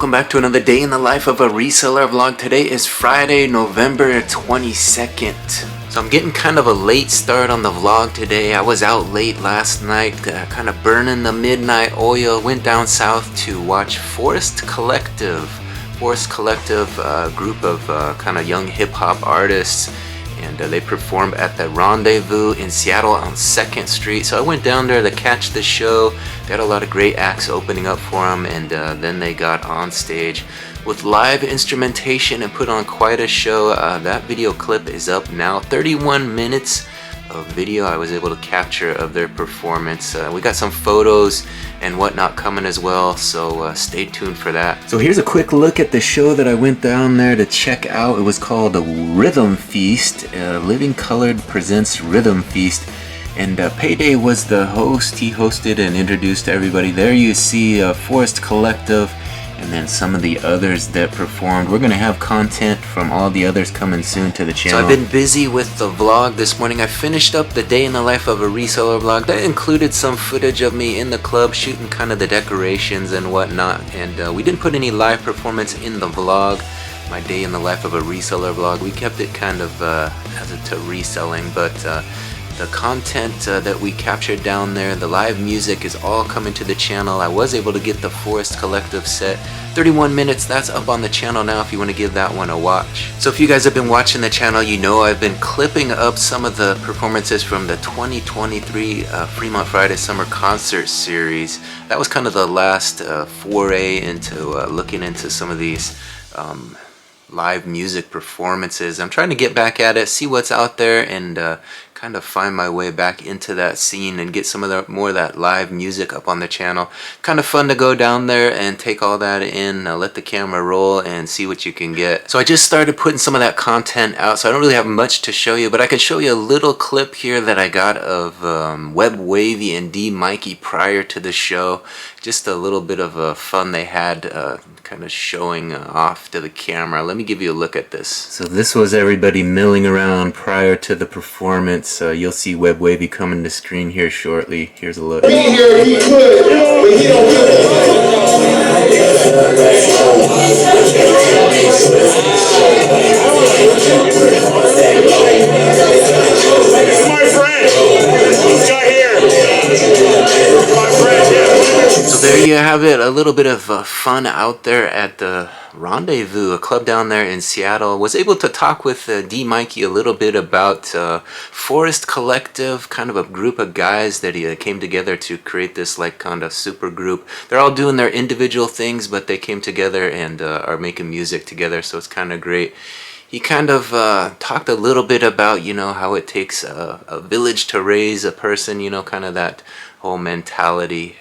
welcome back to another day in the life of a reseller vlog. Today is Friday, November 22nd. So I'm getting kind of a late start on the vlog today. I was out late last night, kind of burning the midnight oil. Went down south to watch Forest Collective. Forest Collective, group of kind of young hip-hop artists. And they performed at the Rendezvous in Seattle on 2nd Street. So I went down there to catch the show. Got a lot of great acts opening up for them, and then they got on stage with live instrumentation and put on quite a show. That video clip is up now. 31 minutes of video I was able to capture of their performance. We got some photos and whatnot coming as well, so stay tuned for that. So here's a quick look at the show that I went down there to check out. It was called Rhythm Feast. Living Colored presents Rhythm Feast, and Payday was the host. He hosted and introduced everybody. There you see Forest Collective and then some of the others that performed. We're gonna have content from all the others coming soon to the channel. So I've been busy with the vlog this morning. I finished up the day in the life of a reseller vlog. That included some footage of me in the club shooting kind of the decorations and whatnot, and we didn't put any live performance in the vlog. My day in the life of a reseller vlog, we kept it kind of as to reselling, but the content that we captured down there, the live music is all coming to the channel. I was able to get the Forest Collective set. 31 minutes, that's up on the channel now if you want to give that one a watch. So if you guys have been watching the channel, you know I've been clipping up some of the performances from the 2023 Fremont Friday Summer Concert Series. That was kind of the last foray into looking into some of these live music performances. I'm trying to get back at it, see what's out there, and kind of find my way back into that scene and get some of the more of that live music up on the channel. Kind of fun to go down there and take all that in, let the camera roll and see what you can get. So I just started putting some of that content out, so I don't really have much to show you, but I can show you a little clip here that I got of Web Wavy and D Mikey prior to the show. Just a little bit of fun they had kind of showing off to the camera. Let me give you a look at this. So this was everybody milling around prior to the performance. You'll see Web Wavy coming to screen here shortly. Here's a look. He could, but he don't get it. My friend, this guy here. My friend, yeah. So there you have it, a little bit of fun out there at the Rendezvous, a club down there in Seattle. Was able to talk with D Mikey a little bit about Forest Collective, kind of a group of guys that he came together to create this like kind of super group. They're all doing their individual things, but they came together and are making music together, so it's kind of great. He kind of talked a little bit about, you know, how it takes a village to raise a person, you know, kind of that whole mentality,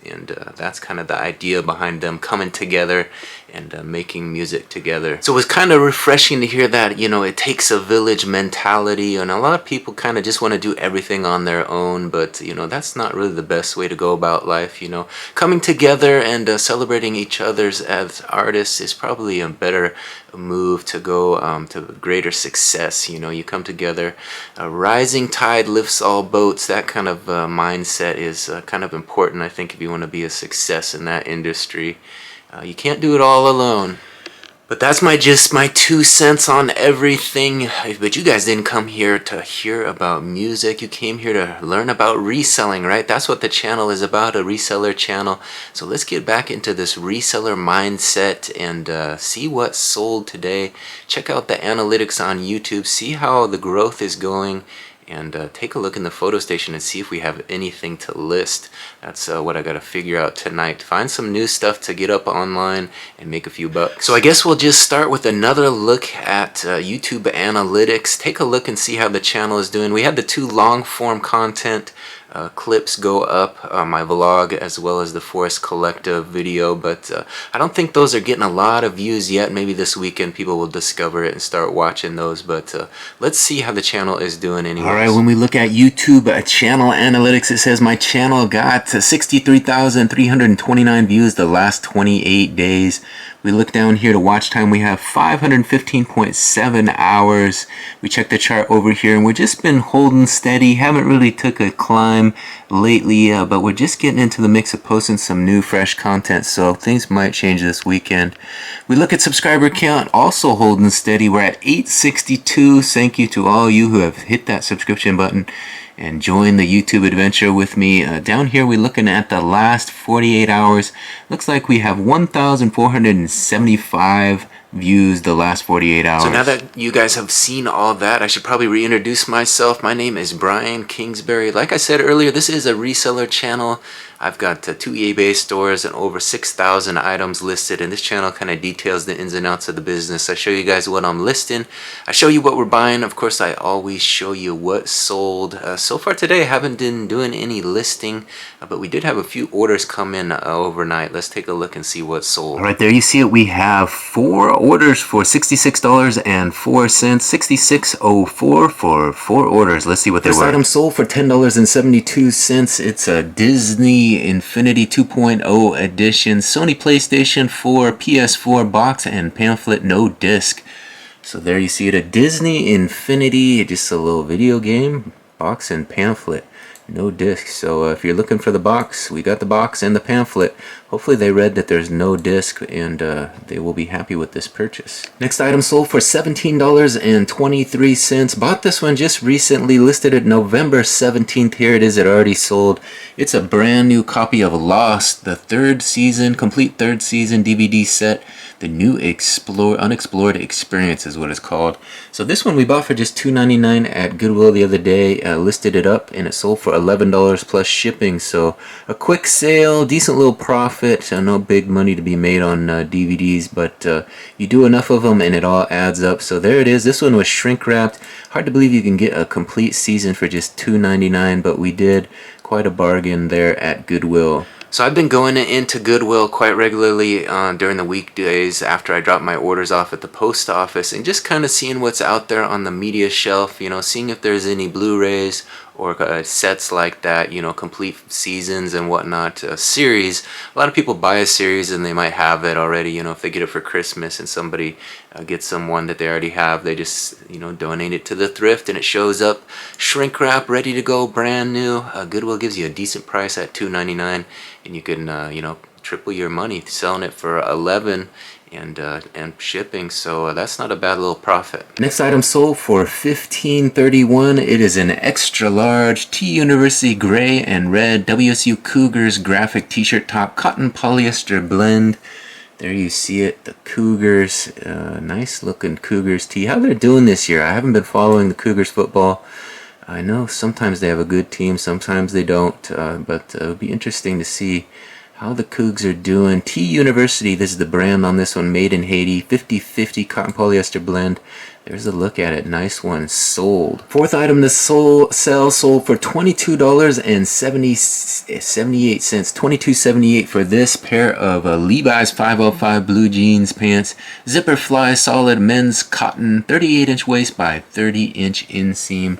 and that's kind of the idea behind them coming together and making music together. So it was kind of refreshing to hear that, you know, it takes a village mentality, and a lot of people kind of just want to do everything on their own, but you know, that's not really the best way to go about life. You know, coming together and celebrating each other's as artists is probably a better move to go to greater success. You know, you come together, a rising tide lifts all boats. That kind of mindset is kind of important, I think, if you want to be a success in that industry. You can't do it all alone. But that's just my 2 cents on everything. But you guys didn't come here to hear about music. You came here to learn about reselling, right? That's what the channel is about, a reseller channel. So let's get back into this reseller mindset and see what sold today. Check out the analytics on YouTube. See how the growth is going. And take a look in the photo station and see if we have anything to list. That's what I gotta figure out tonight. Find some new stuff to get up online and make a few bucks. So I guess we'll just start with another look at YouTube analytics. Take a look and see how the channel is doing. We had the 2 long form content clips go up, my vlog as well as the Forest Collective video, but I don't think those are getting a lot of views yet. Maybe this weekend people will discover it and start watching those, but let's see how the channel is doing anyway. Alright, when we look at YouTube channel analytics, it says my channel got 63,329 views the last 28 days. We look down here to watch time, we have 515.7 hours. We check the chart over here and we've just been holding steady, haven't really took a climb time lately, but we're just getting into the mix of posting some new fresh content, so things might change this weekend. We look at subscriber count, also holding steady. We're at 862. Thank you to all you who have hit that subscription button and join the YouTube adventure with me. Down here we're looking at the last 48 hours. Looks like we have 1,475 views the last 48 hours. So now that you guys have seen all that, I should probably reintroduce myself. My name is Brian Kingsbury. Like I said earlier, this is a reseller channel. I've got 2 eBay stores and over 6,000 items listed, and this channel kind of details the ins and outs of the business. I show you guys what I'm listing. I show you what we're buying. Of course, I always show you what sold. So far today, I haven't been doing any listing, but we did have a few orders come in overnight. Let's take a look and see what sold. All right, there you see it. We have 4 orders for $66.04, 66.04 for 4 orders. Let's see what they were. This item sold for $10.72. It's a Disney Infinity 2.0 edition, Sony PlayStation 4, PS4 box and pamphlet, no disc. So there you see it, a Disney Infinity, just a little video game, box and pamphlet, no disc. So if you're looking for the box, we got the box and the pamphlet. Hopefully they read that there's no disc, and they will be happy with this purchase. Next item sold for $17.23. Bought this one just recently, listed at November 17th. Here it is, it already sold. It's a brand new copy of Lost, the complete third season DVD set. The new Unexplored Experience is what it's called. So this one we bought for just $2.99 at Goodwill the other day. Listed it up, and it sold for $11 plus shipping. So a quick sale, decent little profit. No big money to be made on DVDs, but you do enough of them and it all adds up. So there it is. This one was shrink wrapped. Hard to believe you can get a complete season for just $2.99, but we did quite a bargain there at Goodwill. So I've been going into Goodwill quite regularly during the weekdays after I drop my orders off at the post office, and just kind of seeing what's out there on the media shelf, you know, seeing if there's any Blu-rays or sets like that, you know, complete seasons and whatnot, series. A lot of people buy a series and they might have it already, you know, if they get it for Christmas and somebody gets someone that they already have, they just, you know, donate it to the thrift and it shows up shrink wrap, ready to go, brand new. Goodwill gives you a decent price at $2.99, and you can, you know, triple your money selling it for $11 and shipping, so that's not a bad little profit. Next item sold for $15.31. It is an extra large T University gray and red WSU Cougars graphic t-shirt top, cotton polyester blend. There you see it, the Cougars, nice looking Cougars tee. How they're doing this year? I haven't been following the Cougars football. I know sometimes they have a good team, sometimes they don't, but it would be interesting to see how the Cougs are doing. T University, this is the brand on this one, made in Haiti, 50/50 cotton polyester blend. There's a look at it, nice one, sold. Fourth item to sold for $22.78, $22.78 for this pair of Levi's 505 blue jeans pants, zipper fly, solid men's cotton, 38-inch waist by 30-inch inseam.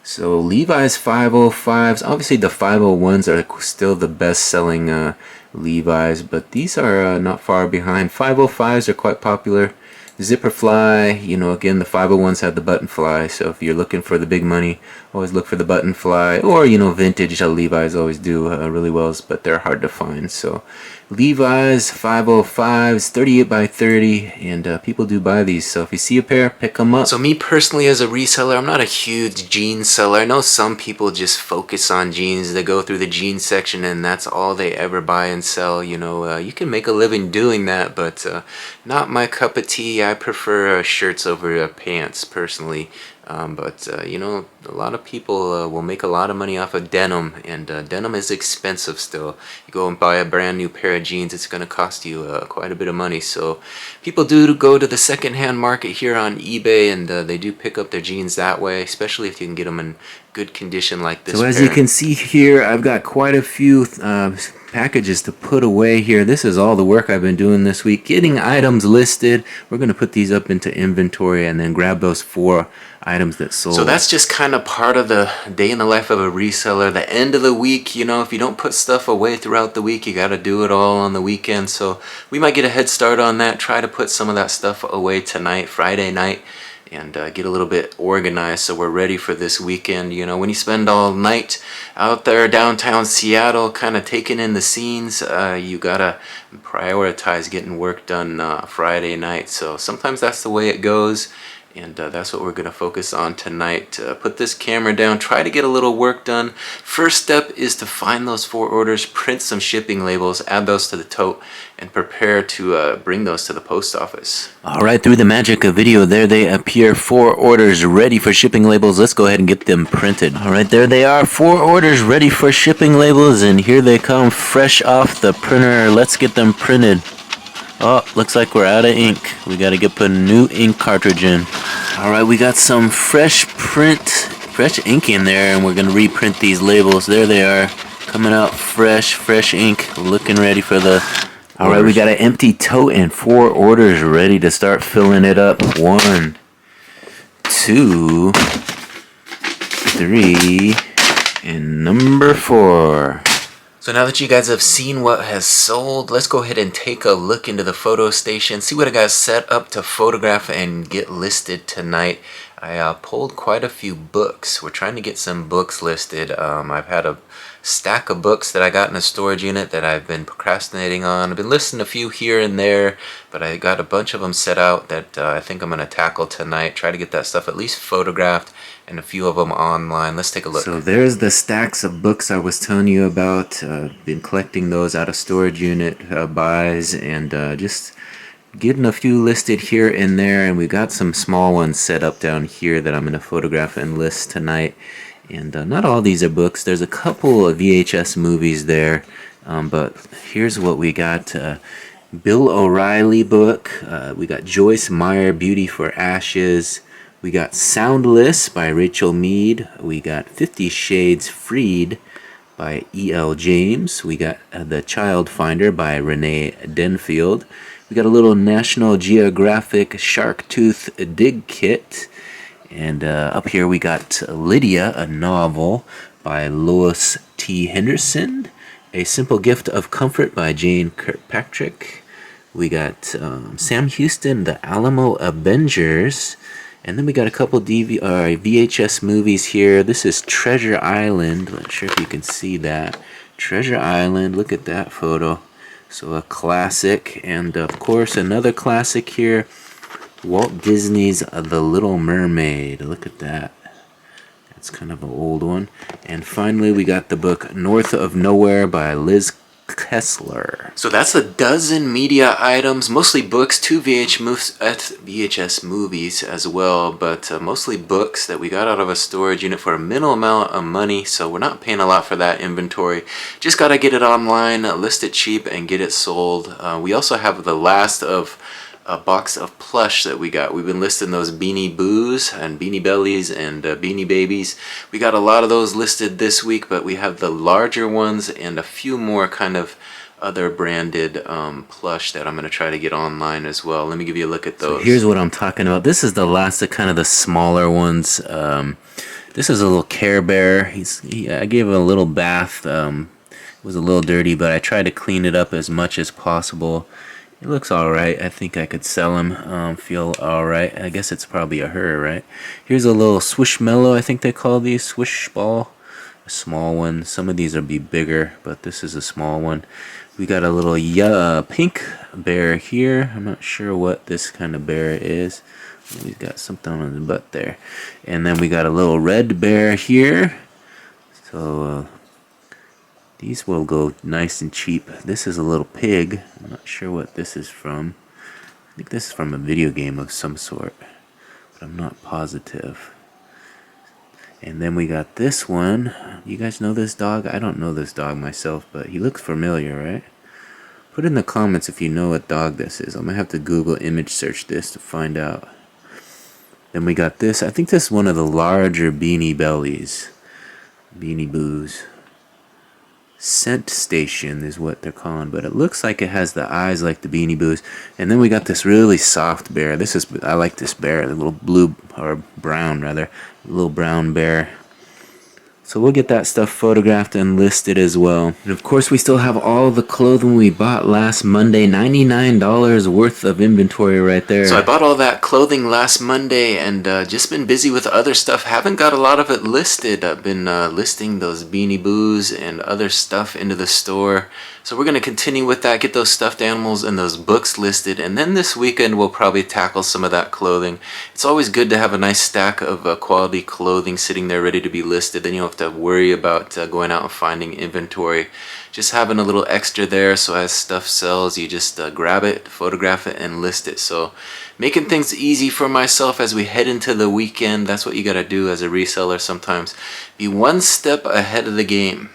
So Levi's 505s, obviously the 501s are still the best selling Levi's, but these are not far behind. 505s are quite popular. Zipper fly, you know, again, the 501s have the button fly, so if you're looking for the big money, always look for the button fly, or, you know, vintage Levi's always do really well, but they're hard to find. So Levi's 505s, 38 by 30, and people do buy these, so if you see a pair, pick them up. So me personally as a reseller, I'm not a huge jeans seller. I know some people just focus on jeans. They go through the jeans section and that's all they ever buy and sell. You know, you can make a living doing that, but not my cup of tea. I prefer shirts over pants personally. You know, a lot of people will make a lot of money off of denim, and denim is expensive still. You go and buy a brand new pair of jeans, it's going to cost you quite a bit of money. So people do go to the secondhand market here on eBay, and they do pick up their jeans that way, especially if you can get them in good condition like this. So as you can see here, I've got quite a few packages to put away here. This is all the work I've been doing this week, getting items listed. We're going to put these up into inventory and then grab those 4 items that sold. So that's just kind of part of the day in the life of a reseller. The end of the week, you know, if you don't put stuff away throughout the week, you got to do it all on the weekend. So we might get a head start on that, try to put some of that stuff away tonight, Friday night. and get a little bit organized so we're ready for this weekend. You know, when you spend all night out there downtown Seattle kind of taking in the scenes, you gotta prioritize getting work done Friday night. So sometimes that's the way it goes, and that's what we're going to focus on tonight. Put this camera down, try to get a little work done. First step is to find those 4 orders, print some shipping labels, add those to the tote, and prepare to bring those to the post office. Alright, through the magic of video, there they appear. 4 orders ready for shipping labels. Let's go ahead and get them printed. Alright, there they are. 4 orders ready for shipping labels, and here they come fresh off the printer. Let's get them printed. Oh, looks like we're out of ink. We gotta put a new ink cartridge in. Alright, we got some fresh ink in there, and we're gonna reprint these labels. There they are, coming out fresh ink, looking ready for the... Alright, we got an empty tote and 4 orders ready to start filling it up. 1, 2, 3, and number 4. So now that you guys have seen what has sold, let's go ahead and take a look into the photo station, see what I got set up to photograph and get listed tonight. I pulled quite a few books. We're trying to get some books listed. I've had a stack of books that I got in a storage unit that I've been procrastinating on. I've been listing a few here and there, but I got a bunch of them set out that I think I'm going to tackle tonight. Try to get that stuff at least photographed, and a few of them online. Let's take a look. So there's the stacks of books I was telling you about. Been collecting those out of storage unit buys, and just getting a few listed here and there, and we got some small ones set up down here that I'm going to photograph and list tonight. And not all these are books. There's a couple of VHS movies there, but here's what we got. Bill O'Reilly book. We got Joyce Meyer, Beauty for Ashes. We got Soundless by Rachel Mead. We got 50 Shades Freed by E.L. James. We got The Child Finder by Renee Denfield. We got a little National Geographic Shark Tooth Dig Kit. And up here we got Lydia, a novel by Lois T. Henderson. A Simple Gift of Comfort by Jane Kirkpatrick. We got Sam Houston, The Alamo Avengers. And then we got a couple VHS movies here. This is Treasure Island. Not sure if you can see that. Treasure Island, look at that photo. So a classic. And of course another classic here. Walt Disney's The Little Mermaid. Look at that. That's kind of an old one. And finally we got the book North of Nowhere by Liz Kessler. So that's a dozen media items, mostly books, 2 VHS movies as well, but mostly books that we got out of a storage unit for a minimal amount of money, so we're not paying a lot for that inventory. Just gotta get it online, list it cheap, and get it sold. We also have the last of a box of plush that we got. We've been listing those Beanie Boos and Beanie Bellies and Beanie Babies. We got a lot of those listed this week, but we have the larger ones and a few more kind of other branded plush that I'm going to try to get online as well. Let me give you a look at those. So here's what I'm talking about. This is the last of kind of the smaller ones. This is a little Care Bear. I gave him a little bath. It was a little dirty, but I tried to clean it up as much as possible. It looks alright. I think I could sell him. Feel alright. I guess it's probably a her, right? Here's a little Swishmallow, I think they call these. Swish ball. A small one. Some of these will be bigger, but this is a small one. We got a little pink bear here. I'm not sure what this kind of bear is. He's got something on his butt there. And then we got a little red bear here. So, these will go nice and cheap. This is a little pig. I'm not sure what this is from. I think this is from a video game of some sort, but I'm not positive. And then we got this one. You guys know this dog? I don't know this dog myself, but he looks familiar, right? Put in the comments if you know what dog this is. I'm going to have to Google image search this to find out. Then we got this. I think this is one of the larger Beanie Bellies. Beanie Boos. Scent Station is what they're calling, but it looks like it has the eyes like the Beanie Boos. And then we got this really soft bear. I like this bear, the little blue, or brown rather, little brown bear. So we'll get that stuff photographed and listed as well. And of course we still have all the clothing we bought last Monday, $99 worth of inventory right there. So I bought all that clothing last Monday and just been busy with other stuff. Haven't got a lot of it listed. I've been listing those Beanie Boos and other stuff into the store. So we're going to continue with that, get those stuffed animals and those books listed, and then this weekend we'll probably tackle some of that clothing. It's always good to have a nice stack of quality clothing sitting there ready to be listed. Then you don't have to worry about going out and finding inventory. Just having a little extra there, so as stuff sells, you just grab it, photograph it, and list it. So making things easy for myself as we head into the weekend. That's what you got to do as a reseller sometimes. Be one step ahead of the game.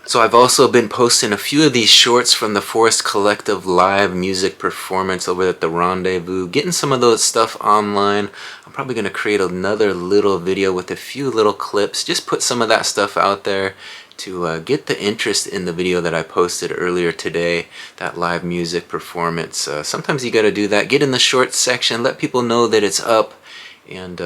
So I've also been posting a few of these shorts from the Forest Collective live music performance over at the Rendezvous, getting some of those stuff online. I'm probably going to create another little video with a few little clips, just put some of that stuff out there to get the interest in the video that I posted earlier today, that live music performance. Sometimes you got to do that, get in the short section, let people know that it's up. And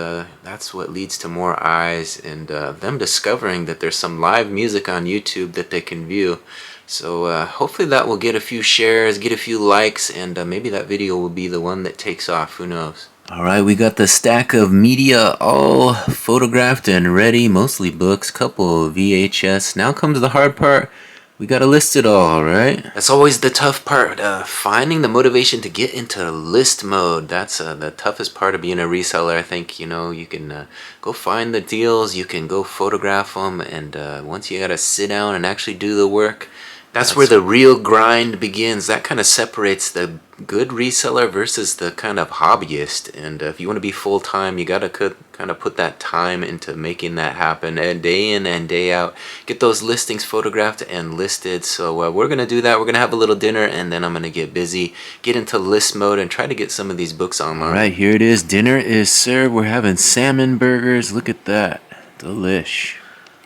that's what leads to more eyes and them discovering that there's some live music on YouTube that they can view. So hopefully that will get a few shares, get a few likes, and maybe that video will be the one that takes off. Who knows? Alright, we got the stack of media all photographed and ready, mostly books, couple VHS. Now comes the hard part. We gotta list it all, right? That's always the tough part, finding the motivation to get into list mode. That's the toughest part of being a reseller. I think, you know, you can go find the deals, you can go photograph them, and once you gotta sit down and actually do the work, that's where the real grind begins. That kind of separates the good reseller versus the kind of hobbyist. And if you want to be full-time, you got to kind of put that time into making that happen, and day in and day out. Get those listings photographed and listed. So we're going to do that. We're going to have a little dinner, and then I'm going to get busy, get into list mode, and try to get some of these books online. All right, here it is. Dinner is served. We're having salmon burgers. Look at that. Delish.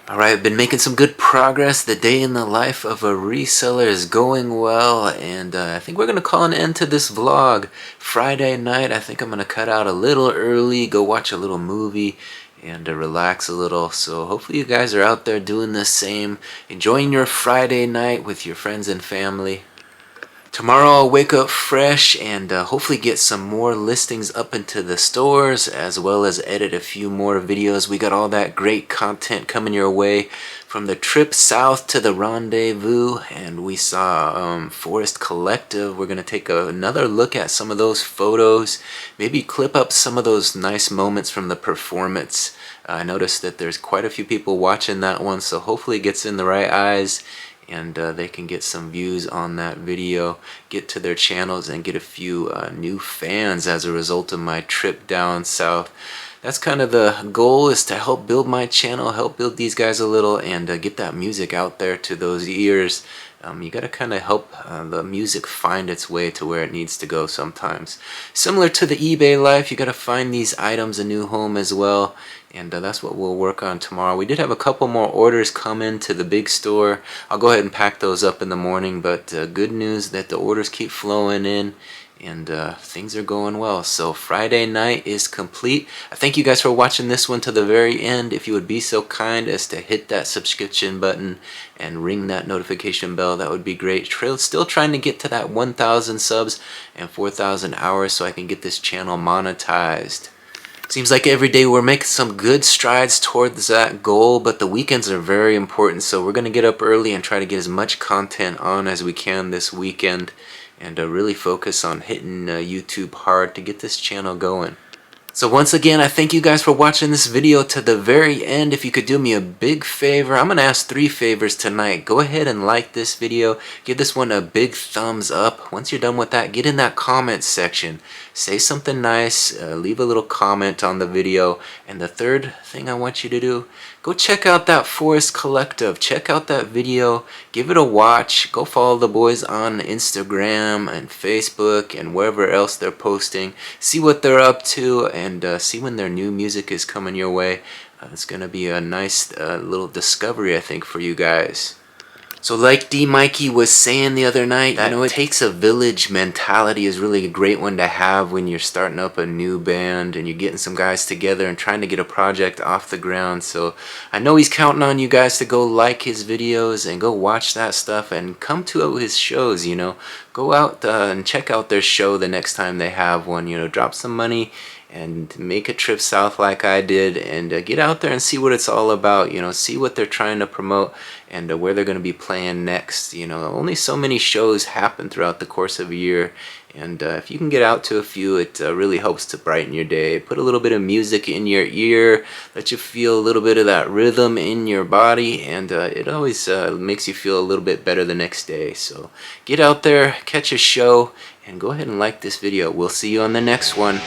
Alright, I've been making some good progress. The day in the life of a reseller is going well, and I think we're going to call an end to this vlog. Friday night, I think I'm going to cut out a little early, go watch a little movie, and relax a little. So hopefully you guys are out there doing the same, enjoying your Friday night with your friends and family. Tomorrow I'll wake up fresh and hopefully get some more listings up into the stores, as well as edit a few more videos. We got all that great content coming your way from the trip south to the Rendezvous, and we saw Forest Collective. We're going to take another look at some of those photos, maybe clip up some of those nice moments from the performance. I noticed that there's quite a few people watching that one, so hopefully it gets in the right eyes, and they can get some views on that video, get to their channels, and get a few new fans as a result of my trip down south. That's kind of the goal, is to help build my channel, help build these guys a little, and get that music out there to those ears. You got to kind of help the music find its way to where it needs to go sometimes. Similar to the eBay life, you got to find these items a new home as well, and that's what we'll work on tomorrow. We did have a couple more orders come in to the big store. I'll go ahead and pack those up in the morning, but good news that the orders keep flowing in, and things are going well. So Friday night is complete. I thank you guys for watching this one to the very end. If you would be so kind as to hit that subscription button and ring that notification bell, that would be great. Still trying to get to that 1,000 subs and 4,000 hours so I can get this channel monetized. Seems like every day we're making some good strides towards that goal, but the weekends are very important, so we're going to get up early and try to get as much content on as we can this weekend, and really focus on hitting YouTube hard to get this channel going. So once again, I thank you guys for watching this video to the very end. If you could do me a big favor, I'm going to ask 3 favors tonight. Go ahead and like this video. Give this one a big thumbs up. Once you're done with that, get in that comment section. Say something nice. Leave a little comment on the video. And the third thing I want you to do, go check out that Forest Collective. Check out that video. Give it a watch. Go follow the boys on Instagram and Facebook and wherever else they're posting. See what they're up to, and see when their new music is coming your way. It's going to be a nice little discovery, I think, for you guys. So like D Mikey was saying the other night, you know, it takes a village mentality is really a great one to have when you're starting up a new band and you're getting some guys together and trying to get a project off the ground. So I know he's counting on you guys to go like his videos and go watch that stuff and come to his shows, you know. Go out and check out their show the next time they have one, you know, drop some money and make a trip south like I did and get out there and see what it's all about, you know, see what they're trying to promote and where they're going to be playing next. You know, only so many shows happen throughout the course of a year, and if you can get out to a few, it really helps to brighten your day. Put a little bit of music in your ear, let you feel a little bit of that rhythm in your body, and it always makes you feel a little bit better the next day. So get out there, catch a show, and go ahead and like this video. We'll see you on the next one.